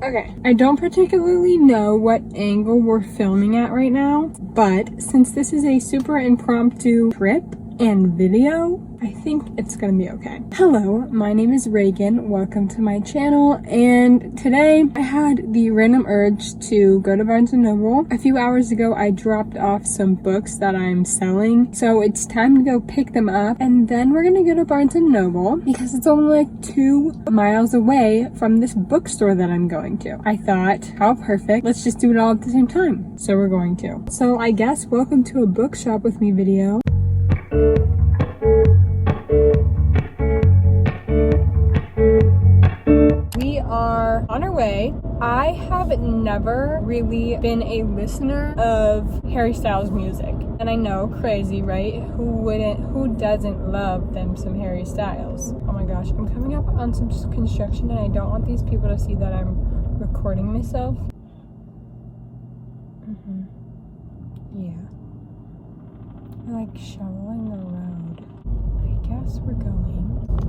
Okay, I don't particularly know what angle we're filming at right now, but since this is a super impromptu trip and video, I think it's gonna be okay. Hello, my name is Reagan. Welcome to my channel. And today I had the random urge to go to Barnes & Noble. A few hours ago, I dropped off some books that I'm selling. So it's time to go pick them up. And then we're gonna go to Barnes & Noble because it's only like 2 miles away from this bookstore that I'm going to. I thought, how perfect. Let's just do it all at the same time. So we're going to. So I guess welcome to a bookshop with me video. We are on our way. I have never really been a listener of Harry Styles music. And I know, crazy, right? Who doesn't love them some Harry Styles? Oh my gosh, I'm coming up on some construction and I don't want these people to see that I'm recording myself. Yeah. They're like shoveling the road. I guess we're going.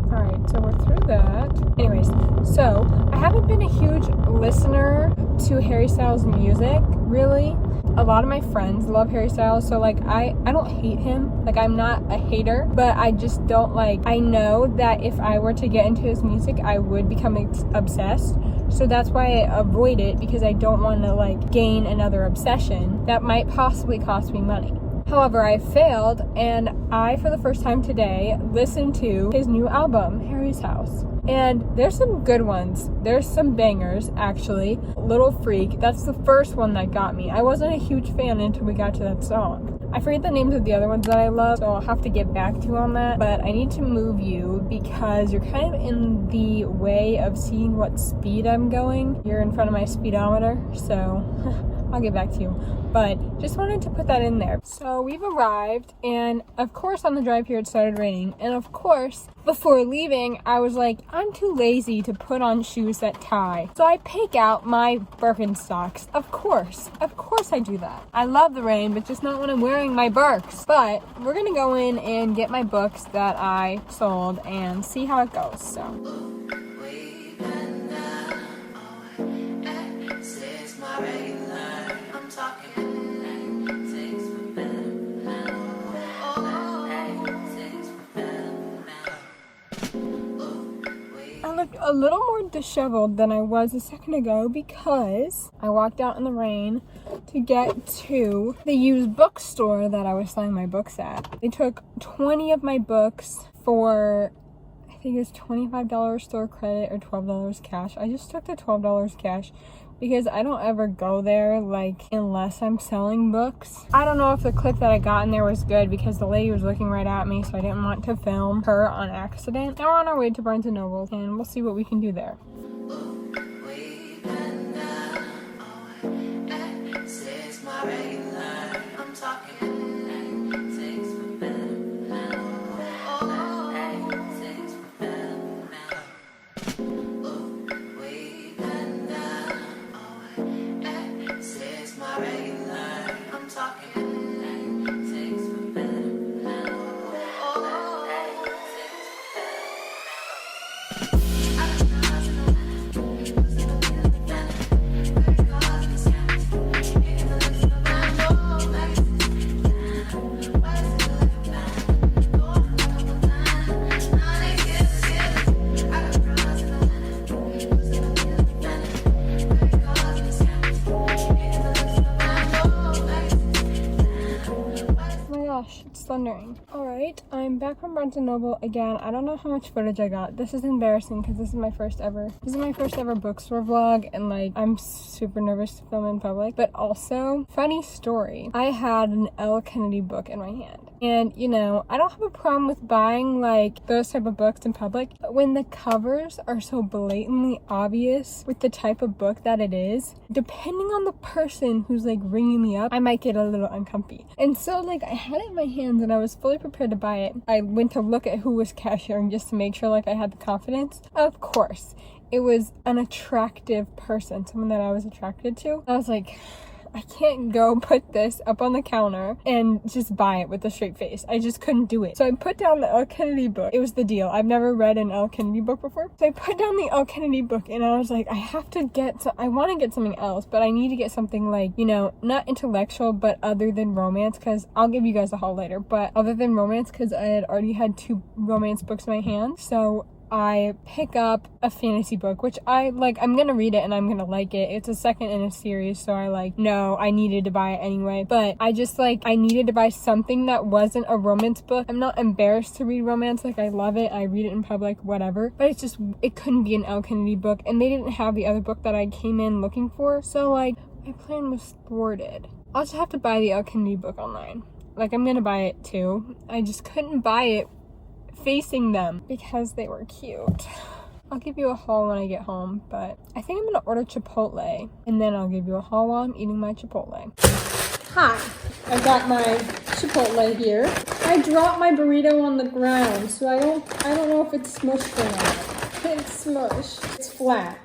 Alright, so we're through that. Anyways, so I haven't been a huge listener to Harry Styles music, really. A lot of my friends love Harry Styles, so like I don't hate him. Like, I'm not a hater, but I just don't like, I know that if I were to get into his music, I would become obsessed. So that's why I avoid it, because I don't want to like gain another obsession that might possibly cost me money. However, I failed, and I, for the first time today, listened to his new album, Harry's House. And there's some good ones. There's some bangers, actually. Little Freak, that's the first one that got me. I wasn't a huge fan until we got to that song. I forget the names of the other ones that I love, so I'll have to get back to you on that. But I need to move you because you're kind of in the way of seeing what speed I'm going. You're in front of my speedometer, so I'll get back to you. But just wanted to put that in there. So we've arrived, and of course on the drive here it started raining. And of course, before leaving, I was like, I'm too lazy to put on shoes that tie. So I pick out my Birkenstocks. Of course I do that. I love the rain, but just not when I'm wearing my Birks. But we're gonna go in and get my books that I sold and see how it goes, so. I look a little more disheveled than I was a second ago because I walked out in the rain to get to the used bookstore that I was selling my books at. They took 20 of my books for, I think it was $25 store credit or $12 cash. I just took the $12 cash because I don't ever go there, like, unless I'm selling books. I don't know if the clip that I got in there was good because the lady was looking right at me, so I didn't want to film her on accident. Now we're on our way to Barnes & Noble, and we'll see what we can do there. It's thundering. Alright, I'm back from Barnes & Noble again. I don't know how much footage I got. This is embarrassing because this is my first ever bookstore vlog, and like, I'm super nervous to film in public. But also, funny story, I had an L. Kennedy book in my hand. And you know, I don't have a problem with buying like those type of books in public, but when the covers are so blatantly obvious with the type of book that it is, depending on the person who's like ringing me up, I might get a little uncomfy. And so like, I had it in my hands and I was fully prepared to buy it. I went to look at who was cashiering just to make sure like I had the confidence. Of course, it was an attractive person, someone that I was attracted to. I was like, I can't go put this up on the counter and just buy it with a straight face. I just couldn't do it. So I put down the Elle Kennedy book. It was the deal. I've never read an Elle Kennedy book before. So I put down the Elle Kennedy book and I was like, I have to get, I want to get something else, but I need to get something like, you know, not intellectual, but other than romance, because I'll give you guys a haul later, but other than romance, because I had already had 2 romance books in my hand. So I pick up a fantasy book, which I'm gonna read it and I'm gonna like it. It's a second in a series, so I needed to buy it anyway. But I needed to buy something that wasn't a romance book. I'm not embarrassed to read romance, I love it. I read it in public, whatever. But it couldn't be an Elle Kennedy book, and they didn't have the other book that I came in looking for. So my plan was thwarted. I'll just have to buy the Elle Kennedy book online. I'm gonna buy it too. I just couldn't buy it facing them because they were cute. I'll give you a haul when I get home, but I think I'm gonna order Chipotle and then I'll give you a haul while I'm eating my Chipotle. Hi, I got my Chipotle here. I dropped my burrito on the ground, so I don't know if it's smushed or not. It's smushed. It's flat.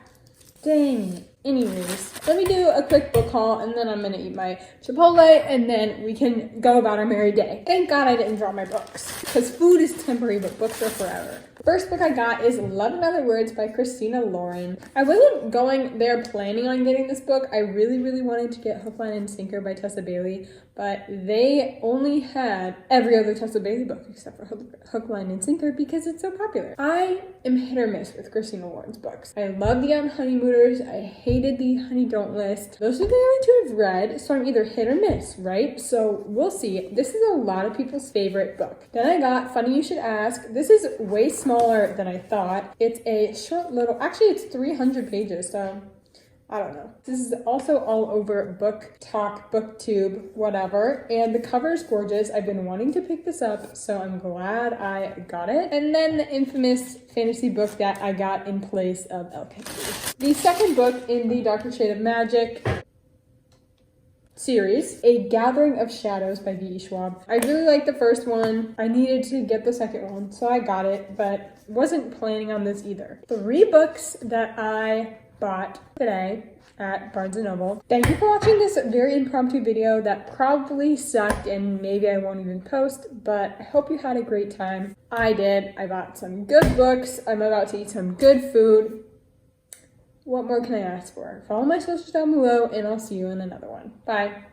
Dang it. Anyways, let me do a quick book haul and then I'm gonna eat my Chipotle and then we can go about our merry day. Thank God I didn't draw my books, because food is temporary but books are forever. First book I got is Love in Other Words by Christina Lauren. I wasn't going there planning on getting this book. I really wanted to get Hook, Line, and Sinker by Tessa Bailey, but they only had every other Tessa Bailey book except for Hook, Line, and Sinker because it's so popular. I am hit or miss with Christina Lauren's books. I love The Honeymooners. I hated The Honey Don't List. Those are the only 2 I've read, so I'm either hit or miss, right? So we'll see. This is a lot of people's favorite book. Then I got Funny You Should Ask. This is way smaller than I thought. It's a short little, actually it's 300 pages, so I don't know. This is also all over Book Talk, BookTube, whatever, and the cover is gorgeous. I've been wanting to pick this up, so I'm glad I got it. And then the infamous fantasy book that I got in place of Elle Kennedy. The second book in the Darker Shade of Magic series, A Gathering of Shadows by V.E. Schwab. I really liked the first one. I needed to get the second one, so I got it, but wasn't planning on this either. 3 books that I bought today at Barnes & Noble. Thank you for watching this very impromptu video that probably sucked and maybe I won't even post, but I hope you had a great time. I did. I bought some good books. I'm about to eat some good food. What more can I ask for? Follow my socials down below and I'll see you in another one. Bye.